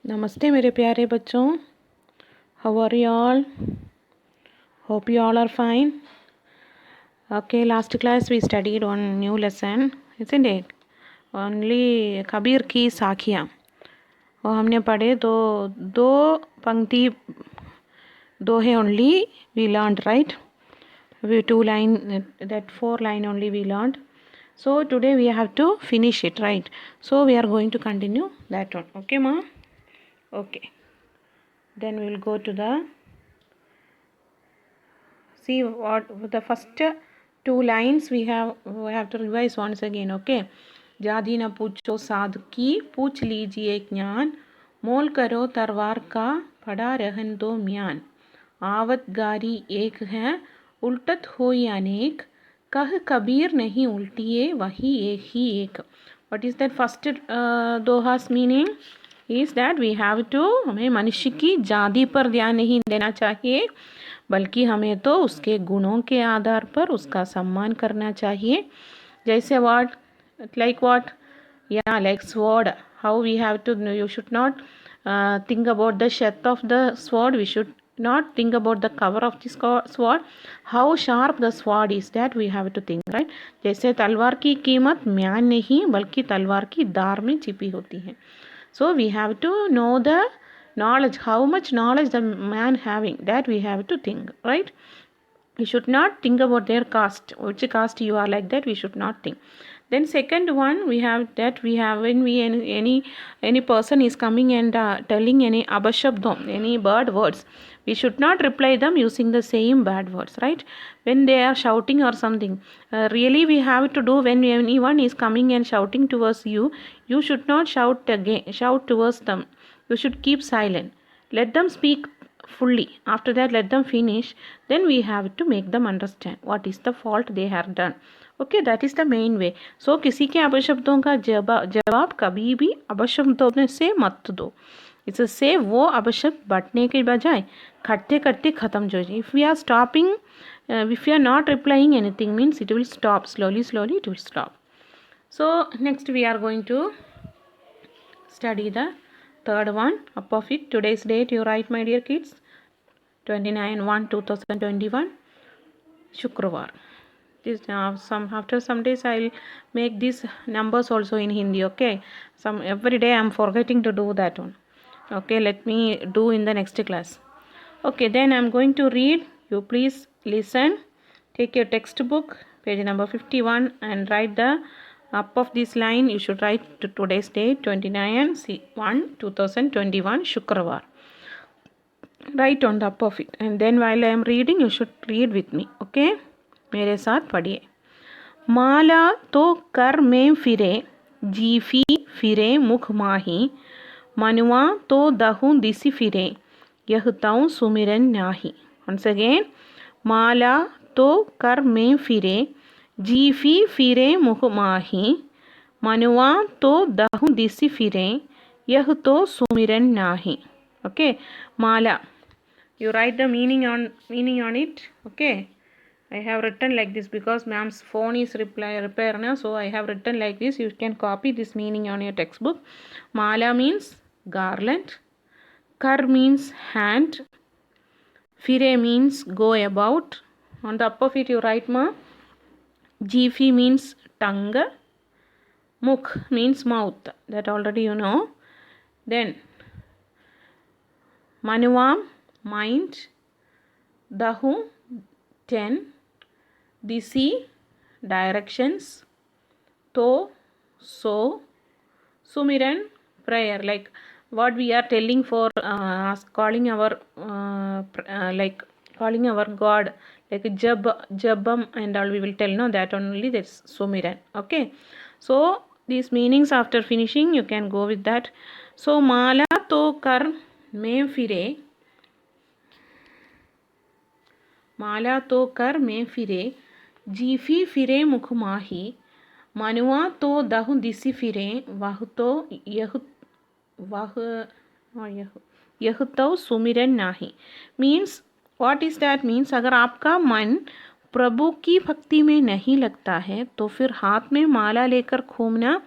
नमस्ते मेरे प्यारे बच्चों. How are you all? Hope you all are fine. Okay, last class we studied one new lesson, isn't it? Only Kabir की साखियाँ. वो हमने पढ़े दो पंक्ति दो है only we learned, right? We 2 line, that 4 line only we learned. So today we have to finish it, right? So we are going to continue that one. Okay, ma? Okay. Then we will go to the see what the first 2 lines we have to revise once again. Okay. जादी न पूछो साध की पूछ लीजिए ज्ञान मोल करो तरवार का पड़ा रहन दो म्यान आवत गारी एक है उल्टत हो अनेक कह कबीर नहीं उल्टिए वही एक ही एक. What is that first दोहा's meaning? Is that we have to हमें मनुष्य की जाति पर ध्यान नहीं देना चाहिए बल्कि हमें तो उसके गुणों के आधार पर उसका सम्मान करना चाहिए. जैसे what like what? Yeah, like sword. How we have to, you should not think about the sheath of the sword. We should not think about the cover of the sword. How sharp the sword is, that we have to think, right? जैसे तलवार की कीमत म्यान नहीं बल्कि तलवार की धार में छिपी होती है. So we have to know the knowledge, how much knowledge the man having, that we have to think, right? We should not think about their caste, which caste you are, like that we should not think. Then second one we have that we have when we any person is coming and telling any abashabdam, any bad words, we should not reply them using the same bad words, right? When they are shouting or something, really we have to do when anyone is coming and shouting towards you, you should not shout towards them. You should keep silent, let them speak fully. After that let them finish, then we have to make them understand what is the fault they have done. Okay, that is the main way. So किसी के अपशब्दों का जवाब कभी भी अपशब्दों से मत दो. इससे वो अपशब्द बढ़ने के बजाय करते करते ख़त्म हो जाए. If we are stopping, if you are not replying anything means it will stop slowly it will stop. So next we are going to study the third one up of it. Today's date you write, my dear kids, 29/1/2021, Shukravar. This after some days I'll make these numbers also in Hindi. Okay, every day I'm forgetting to do that one. Okay, let me do in the next class. Okay, then I'm going to read. You please listen. Take your textbook, page number 51, and write the up of this line. You should write to today's date, 29/1/2021, Shukravar. Write on the up of it, and then while I am reading, you should read with me. Okay, मेरे साथ पढ़िए. माला तो कर में फिरे जीफी फिरे मुख माही मनुआ तो दहु दिसी फिरे यह ताऊ सुमिरन नाही. Once again, माला तो कर में फिरे जीफी फिरे मुख माही मनुआ तो दहु दिसी फिरे यह तो सुमिरन नाही. Okay, Mala, you write the meaning on it. Okay, I have written like this because ma'am's phone is repair now, so I have written like this. You can copy this meaning on your textbook. Mala means garland, kar means hand, fire means go about. On the up of it you write ma. Jifi means tongue, mukh means mouth, that already you know. Then manuam, mind, dahu, 10, disi, directions, to, so, sumiran, prayer, like what we are telling for calling our like calling our God, like jabam and all we will tell, no, that only, that's sumiran. Okay, so these meanings after finishing you can go with that. So mala to kar mein fire, माला तो कर में फिरे जीफी फिरे मुख माही मनुआ तो दहु दिसी फिरे वह तो यह तो सुमिरन नाही. Means what is that means, अगर आपका मन प्रभु की भक्ति में नहीं लगता है तो फिर हाथ में माला लेकर घूमना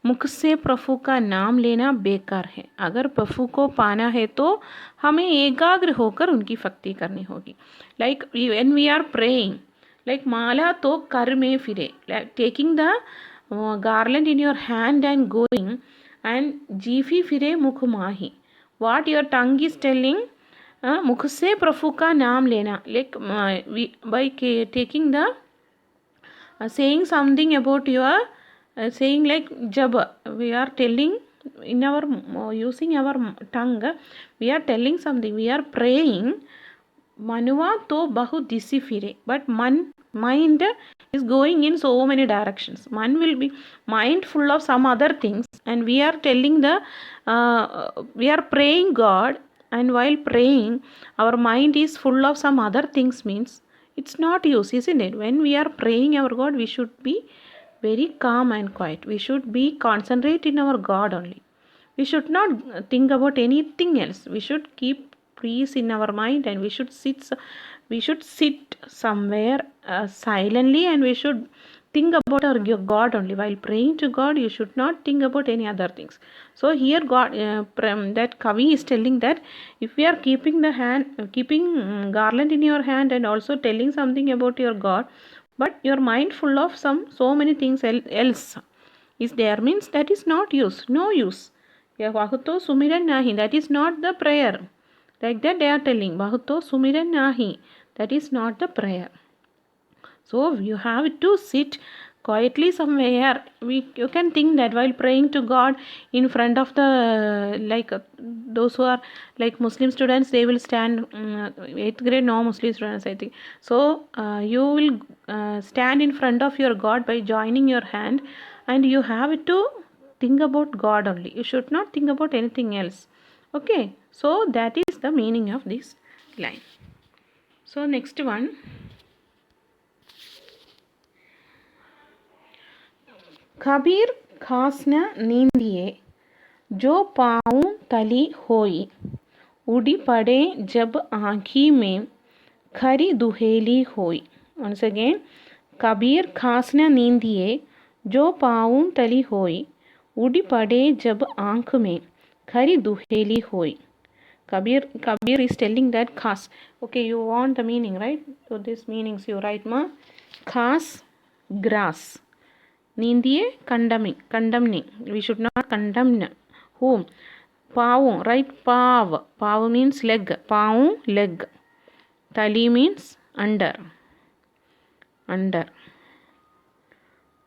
मुख से प्रभु का नाम लेना बेकार है। अगर प्रभु को पाना है तो हमें एकाग्र होकर उनकी भक्ति करनी होगी। Like when we are praying, like माला तो कर में फिरे, taking the garland in your hand and going, and जीफी फिरे मुख माही, what your tongue is telling, मुख से प्रभु का नाम लेना, like by taking the saying something about your saying, like jab we are telling in our using our tongue, we are telling something, we are praying, manuva to bahu disi fire, but mind is going in so many directions. Man will be mind full of some other things, and we are telling the we are praying God, and while praying our mind is full of some other things, means it's not use, isn't it? When we are praying our God, we should be very calm and quiet. We should be concentrate in our God only. We should not think about anything else. We should keep peace in our mind, and we should sit somewhere silently, and we should think about our God only. While praying to God, you should not think about any other things. So here God, that Kavi is telling that if we are keeping garland in your hand and also telling something about your God, but your mind full of so many things else is there, means that is not use, no use. Bahuto sumiran nahi, that is not the prayer. Like that they are telling, Bahuto sumiran nahi, that is not the prayer. So you have to sit quietly somewhere. You can think that while praying to God in front of the, like those who are like Muslim students, they will stand, 8th grade no Muslim students I think. So you will stand in front of your God by joining your hand, and you have to think about God only. You should not think about anything else. Okay, so that is the meaning of this line. So next one, Kabir खास न नींदिए जो पाँव तली होई, उड़ी पड़े जब आँखी में खरी दुहेली होई. Once again, कबीर खास न नींदिए जो पाँव तली होई, उड़ी पड़े जब आँख में खरी दुहेली होई. Kabir is telling that khas. Okay, you want the meaning, right? So this meanings you write ma. Khas, grass. Nindiye, condemning. We should not condemn whom? Pavu, right? Pav. Pav means leg. Pavu, leg. Tali means under.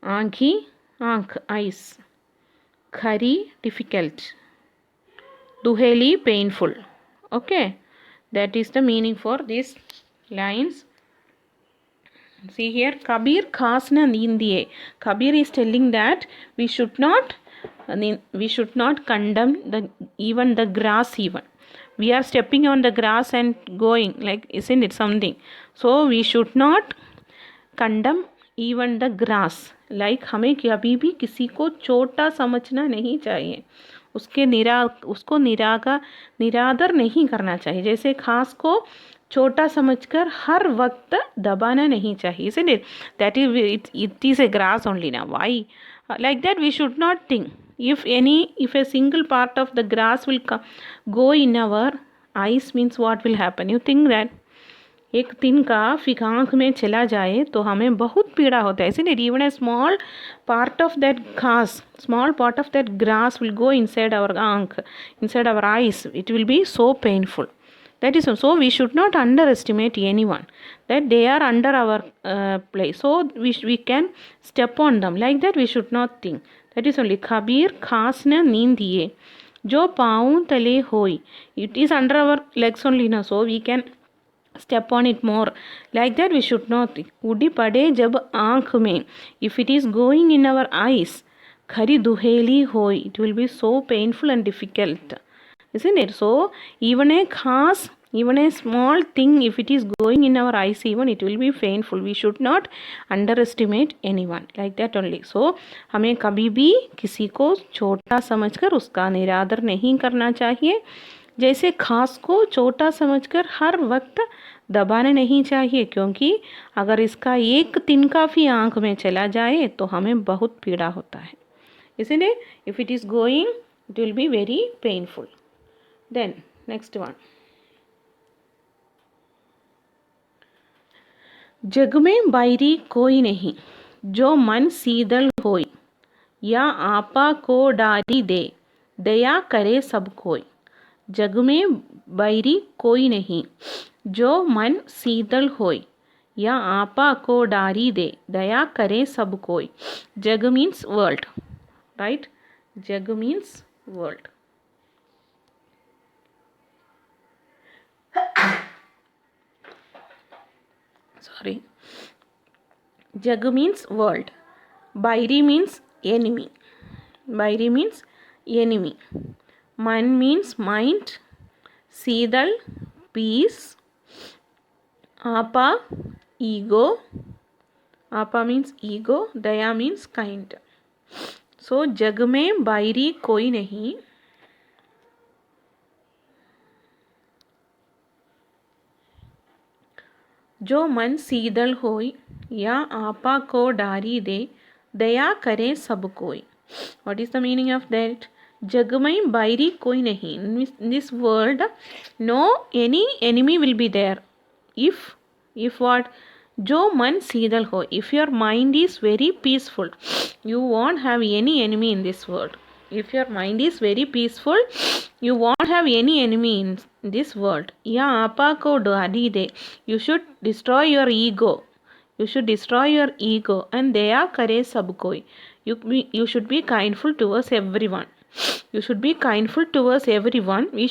Aankhi, aankh, eyes. Khari, difficult. Duheli, painful. Okay, that is the meaning for these lines. See here, Kabir khas na nindiye. Kabir is telling that we should not condemn even the grass even. We are stepping on the grass and going, like, isn't it something? So we should not condemn even the grass. Like हमें कभी भी किसी को छोटा समझना नहीं चाहिए, उसको निरादर नहीं करना चाहिए. जैसे घास को छोटा समझकर हर वक्त दबाना नहीं चाहिए, isn't it? That is, it is a grass only now. Why? Like that we should not think. If a single part of the grass will go in our eyes, means what will happen? You think that एक तिनका फिर आँख में चला जाए तो हमें बहुत पीड़ा होता है, isn't it? Even a small part of that grass will go inside our aankh, inside our eyes. It will be so painful. That is so we should not underestimate anyone, that they are under our place. So we can step on them. Like that we should not think. That is only Kabir khas na नींदिए जो पाँव तले होई. It is under our legs only now, so we can step on it more. Like that we should not think. उड़ी पड़े जब आँख में, if it is going in our eyes, खरी दुहेली होई, it will be so painful and difficult, isn't it? So even a small thing, if it is going in our eyes, even it will be painful. We should not underestimate anyone. Like that only. So हमें कभी भी किसी को छोटा समझकर उसका निरादर नहीं करना चाहिए. जैसे घास को छोटा समझकर हर वक्त दबाना नहीं चाहिए, क्योंकि अगर इसका एक तिनका भी आँख में चला जाए तो हमें बहुत पीड़ा होता है, isn't it? If it is going, it will be very painful. Then next one, जग में बैरी कोई नहीं, जो मन शीतल होय, या आपा को डारी दे, दया करे सब कोई. जग में बैरी कोई नहीं, जो मन शीतल होय, या आपा को डारी दे, दया करे सब कोई. जग means world, right? जग means world. Sorry. Jag means world. Bairi means enemy. Bairi means enemy. Man means mind. Seedal, peace. Apa, ego. Apa means ego. Daya means kind. So जग में बायरी कोई नहीं, जो मन शीतल होय, या आपा को डारी दे, दया करे सब कोई. What is the meaning of that? जग में बायरी कोई नहीं. In this world, no any enemy will be there. If what? जो मन शीतल हो. If your mind is very peaceful, you won't have any enemy in this world. If your mind is very peaceful, you won't have any enemy in this world. या आपा को डारी दे. You should destroy your ego. You should destroy your ego and दया करे सब कोई. You should be kindful towards everyone. You should be kindful towards everyone. We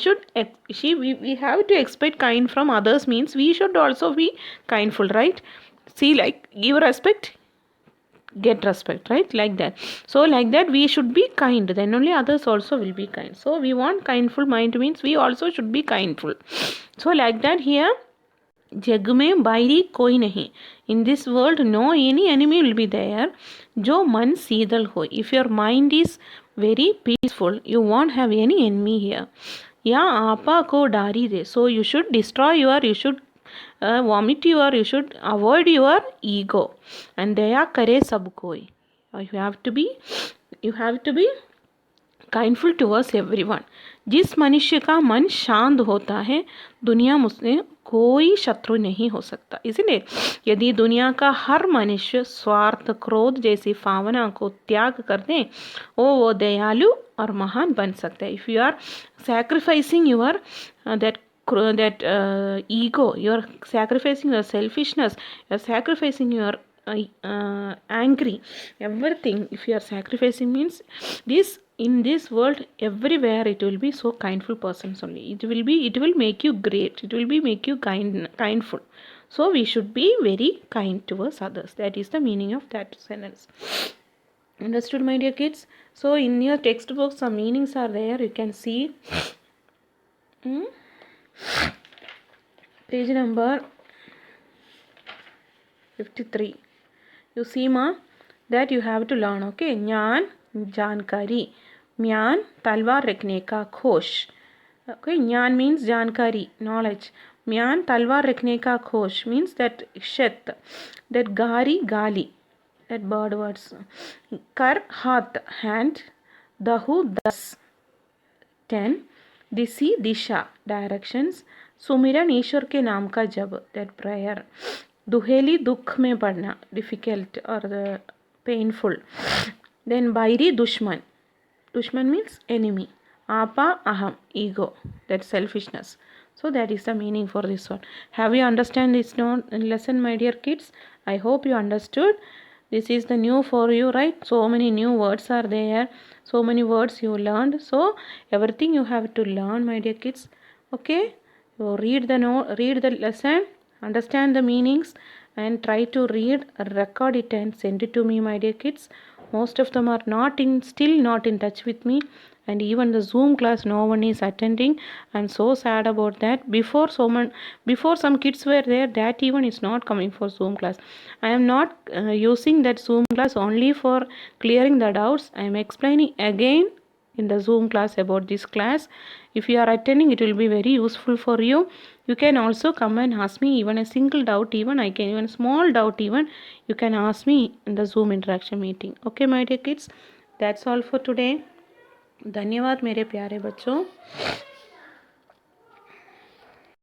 have to expect kind from others, means we should also be kindful, right? See, like, give respect, get respect, right? Like that. So like that we should be kind, then only others also will be kind. So we want kindful mind, means we also should be kindful. So like that here, जग में बैरी कोई नहीं. In this world, no any enemy will be there. जो मन शीतल हो. If your mind is very peaceful, you won't have any enemy here. या आपा को डारी दे. So you should destroy you should vomit you should avoid your ego. And दया करे सब कोई. You have to be kindful towards everyone. जिस मनुष्य का मन शांत होता है, दुनिया मुझसे कोई शत्रु नहीं हो सकता. इसलिए यदि दुनिया का हर मनुष्य स्वार्थ, क्रोध जैसी भावना को त्याग कर दे, वो दयालु और महान बन सकता है. If you are sacrificing your that ego, you are sacrificing your selfishness, you are sacrificing your angry, everything. If you are sacrificing, means this in this world, everywhere it will be so kindful persons only. It will make you great. It will be make you kindful. So we should be very kind towards others. That is the meaning of that sentence. Understood, my dear kids? So in your textbook, some meanings are there. You can see. Page number 53. You see, ma, that you have to learn. Okay, ज्ञान, जानकारी. म्यान, तलवार रखने का खोश. Okay, ज्ञान means जानकारी, knowledge. म्यान, तलवार रखने का खोश means that shet, that गारी, गाली, that bird words. कर, हाथ, hand. दहु, दस, 10. दिशी, दिशा, directions. सुमिरन, ईश्वर के नाम का जप, that prayer. दुहेली, दुख में पड़ना, difficult or painful. Then बैरी, दुश्मन. Dushman means enemy. Apa, aham, ego, that selfishness. So that is the meaning for this one. Have you understand this lesson, my dear kids? I hope you understood. This is the new for you, right? So many new words are there. So many words you learned. So everything you have to learn, my dear kids. Okay? So read the lesson, understand the meanings, and try to read, record it, and send it to me, my dear kids. Most of them are still not in touch with me, and even the Zoom class no one is attending. I'm so sad about that. Before some kids were there, that even is not coming for Zoom class. I am not using that Zoom class only for clearing the doubts. I am explaining again in the Zoom class about this class. If you are attending, it will be very useful for you. You can also come and ask me even a single doubt, even small doubt, even you can ask me in the Zoom interaction meeting. Okay, my dear kids. That's all for today. धन्यवाद मेरे प्यारे बच्चों।